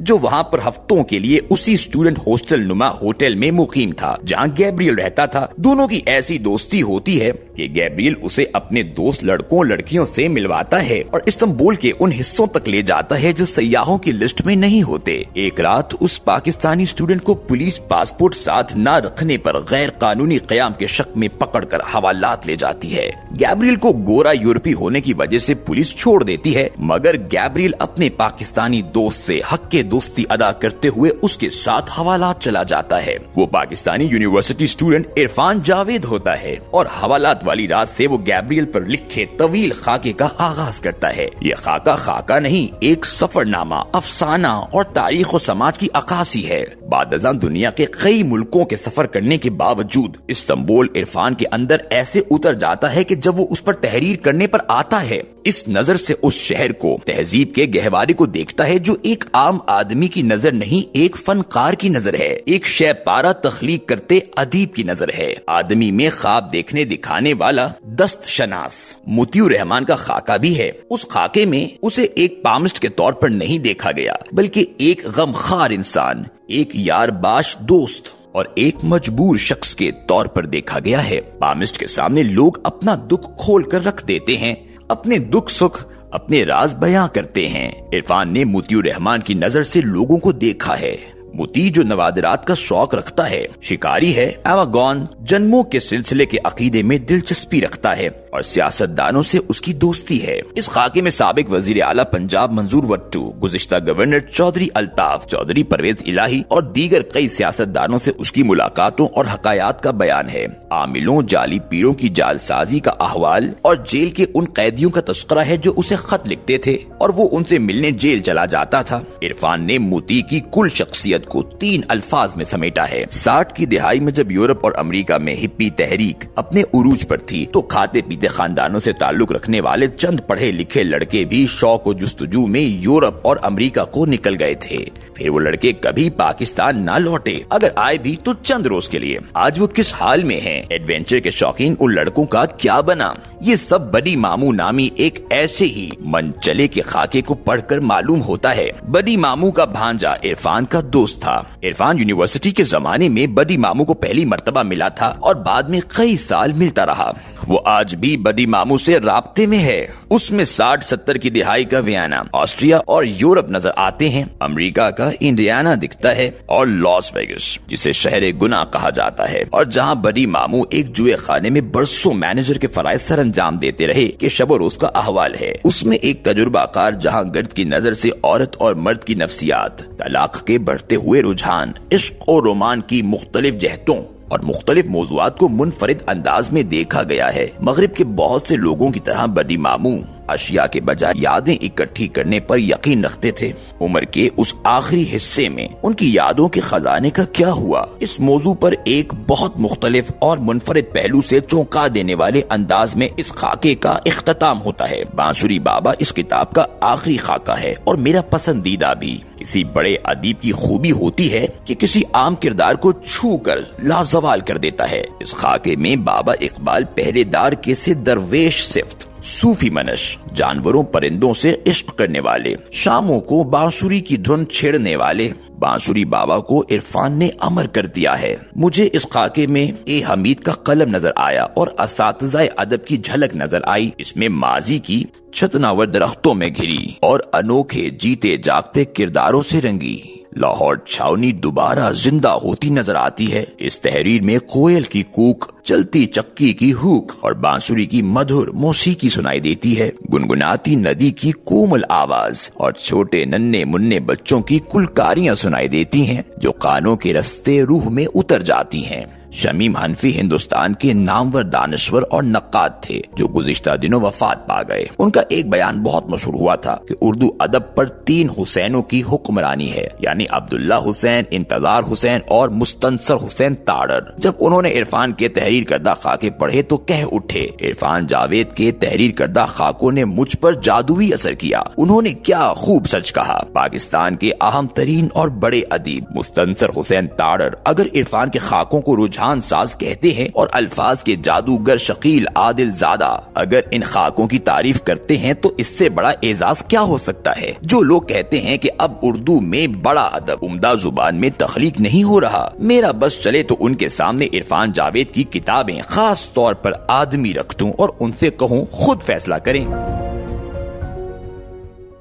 جو وہاں پر ہفتوں کے لیے اسی اسٹوڈنٹ ہاسٹل نما ہوٹل میں مقیم تھا جہاں گیبریل رہتا تھا۔ دونوں کی ایسی دوستی ہوتی ہے کہ گیبریل اسے اپنے دوست لڑکوں لڑکیوں سے ملواتا ہے اور استنبول کے ان حصوں تک لے جاتا ہے جو سیاحوں کی لسٹ میں نہیں ہوتے۔ ایک رات اس پاکستانی اسٹوڈنٹ کو پولیس پاسپورٹ ساتھ نہ رکھنے پر غیر قانونی قیام کے شک میں پکڑ کر حوالات لے جاتی ہے۔ گیبریل کو گورا یورپی ہونے کی وجہ سے پولیس چھوڑ دیتی ہے، مگر گیبریل اپنے پاکستانی دوست سے حق کے دوستی ادا کرتے ہوئے اس کے ساتھ حوالات چلا جاتا ہے۔ وہ پاکستانی یونیورسٹی اسٹوڈنٹ عرفان جاوید ہوتا ہے اور حوالات والی رات سے وہ گیبریل پر لکھے طویل خاکے کا آغاز کرتا ہے۔ یہ خاکہ نہیں، ایک سفر نامہ، افسانہ اور تاریخ و سماج کی عکاسی ہے۔ بعد ازاں دنیا کے کئی ملکوں کے سفر کرنے کے باوجود استنبول عرفان کے اندر ایسے اتر جاتا ہے کہ جب وہ اس پر تحریر کرنے پر آتا ہے، اس نظر سے اس شہر کو، تہذیب کے گہوارے کو دیکھتا ہے جو ایک عام آدمی کی نظر نہیں، ایک فنکار کی نظر ہے، ایک شے پارا تخلیق کرتے ادیب کی نظر ہے، آدمی میں خواب دیکھنے دکھانے والا دست شناس۔ مطیع الرحمان کا خاکہ بھی ہے۔ اس خاکے میں اسے ایک پامسٹ کے طور پر نہیں دیکھا گیا بلکہ ایک غمخوار انسان، ایک یار باش دوست اور ایک مجبور شخص کے طور پر دیکھا گیا ہے۔ پامسٹ کے سامنے لوگ اپنا دکھ کھول کر رکھ دیتے ہیں، اپنے دکھ سکھ اپنے راز بیاں کرتے ہیں۔ عرفان نے مطیع الرحمان کی نظر سے لوگوں کو دیکھا ہے۔ مطیع جو نوادرات کا شوق رکھتا ہے، شکاری ہے، ایواگون جنموں کے سلسلے کے عقیدے میں دلچسپی رکھتا ہے اور سیاست دانوں سے اس کی دوستی ہے۔ اس خاکے میں سابق وزیر اعلیٰ پنجاب منظور وٹو، گزشتہ گورنر چودھری الطاف چودھری، پرویز الہی اور دیگر کئی سیاست دانوں سے اس کی ملاقاتوں اور حکایات کا بیان ہے۔ عاملوں، جعلی پیروں کی جال سازی کا احوال اور جیل کے ان قیدیوں کا تذکرہ ہے جو اسے خط لکھتے تھے اور وہ ان سے ملنے جیل چلا جاتا تھا۔ عرفان نے مطیع کی کل شخصیت کو 3 الفاظ میں سمیٹا ہے۔ 60 کی دہائی میں جب یورپ اور امریکہ میں ہپی تحریک اپنے عروج پر تھی تو کھاتے پیتے خاندانوں سے تعلق رکھنے والے چند پڑھے لکھے لڑکے بھی شوق و جستجو میں یورپ اور امریکہ کو نکل گئے تھے۔ پھر وہ لڑکے کبھی پاکستان نہ لوٹے، اگر آئے بھی تو چند روز کے لیے۔ آج وہ کس حال میں ہیں؟ ایڈونچر کے شوقین ان لڑکوں کا کیا بنا؟ یہ سب بڑی ماموں نامی ایک ایسے ہی من چلے کے خاکے کو پڑھ کر معلوم ہوتا ہے۔ بڑی ماموں کا بھانجا عرفان کا دوست تھا۔ عرفان یونیورسٹی کے زمانے میں بڑی ماموں کو پہلی مرتبہ ملا تھا اور بعد میں کئی سال ملتا رہا۔ وہ آج بھی بڑی ماموں سے رابطے میں ہے۔ اس میں 60-70 کی دہائی کا ویانا، آسٹریا اور یورپ نظر آتے ہیں۔ امریکہ کا انڈیانا دکھتا ہے اور لاس ویگس جسے شہر گناہ کہا جاتا ہے، اور جہاں بڑی ماموں ایک جوئے خانے میں برسوں مینیجر کے فرائض سر انجام دیتے رہے کہ شب و روز کا احوال ہے، اس میں ایک تجربہ کار جہاں گرد کی نظر سے عورت اور مرد کی نفسیات، طلاق کے بڑھتے ہوئے رجحان، عشق اور رومان کی مختلف جہتوں اور مختلف موضوعات کو منفرد انداز میں دیکھا گیا ہے۔ مغرب کے بہت سے لوگوں کی طرح بڑی ماموں اشیاء کے بجائے یادیں اکٹھی کرنے پر یقین رکھتے تھے۔ عمر کے اس آخری حصے میں ان کی یادوں کے خزانے کا کیا ہوا؟ اس موضوع پر ایک بہت مختلف اور منفرد پہلو سے چونکا دینے والے انداز میں اس خاکے کا اختتام ہوتا ہے۔ بانسری بابا اس کتاب کا آخری خاکہ ہے اور میرا پسندیدہ بھی۔ کسی بڑے ادیب کی خوبی ہوتی ہے کہ کسی عام کردار کو چھو کر لازوال کر دیتا ہے۔ اس خاکے میں بابا اقبال پہرے دار کے سے درویش صفت، صوفی منش، جانوروں پرندوں سے عشق کرنے والے، شاموں کو بانسری کی دھن چھیڑنے والے بانسری بابا کو عرفان نے امر کر دیا ہے۔ مجھے اس خاکے میں اے حمید کا قلم نظر آیا اور اساتذہ ادب کی جھلک نظر آئی۔ اس میں ماضی کی چھتناور درختوں میں گھری اور انوکھے جیتے جاگتے کرداروں سے رنگی لاہور چھاونی دوبارہ زندہ ہوتی نظر آتی ہے۔ اس تحریر میں کوئل کی کوک، چلتی چکی کی ہوک اور بانسری کی مدھر موسیقی سنائی دیتی ہے، گنگناتی ندی کی کومل آواز اور چھوٹے ننھے منھے بچوں کی کلکاریاں سنائی دیتی ہیں جو کانوں کے رستے روح میں اتر جاتی ہیں۔ شمیم حنفی ہندوستان کے نامور دانشور اور نقاد تھے جو گزشتہ دنوں وفات پا گئے۔ ان کا ایک بیان بہت مشہور ہوا تھا کہ اردو ادب پر 3 حسینوں کی حکمرانی ہے، یعنی عبداللہ حسین، انتظار حسین اور مستنصر حسین تاڑر۔ جب انہوں نے عرفان کے تحریر کردہ خاکے پڑھے تو کہہ اٹھے، عرفان جاوید کے تحریر کردہ خاکوں نے مجھ پر جادوئی اثر کیا۔ انہوں نے کیا خوب سچ کہا۔ پاکستان کے اہم ترین اور بڑے ادیب مستنصر حسین تاڑر اگر عرفان کے خاکوں کو رجحان ساز کہتے ہیں اور الفاظ کے جادوگر شکیل عادل زادہ اگر ان خاکوں کی تعریف کرتے ہیں تو اس سے بڑا اعزاز کیا ہو سکتا ہے؟ جو لوگ کہتے ہیں کہ اب اردو میں بڑا ادب عمدہ زبان میں تخلیق نہیں ہو رہا، میرا بس چلے تو ان کے سامنے عرفان جاوید کی کتابیں خاص طور پر آدمی رکھ دوں اور ان سے کہوں خود فیصلہ کریں۔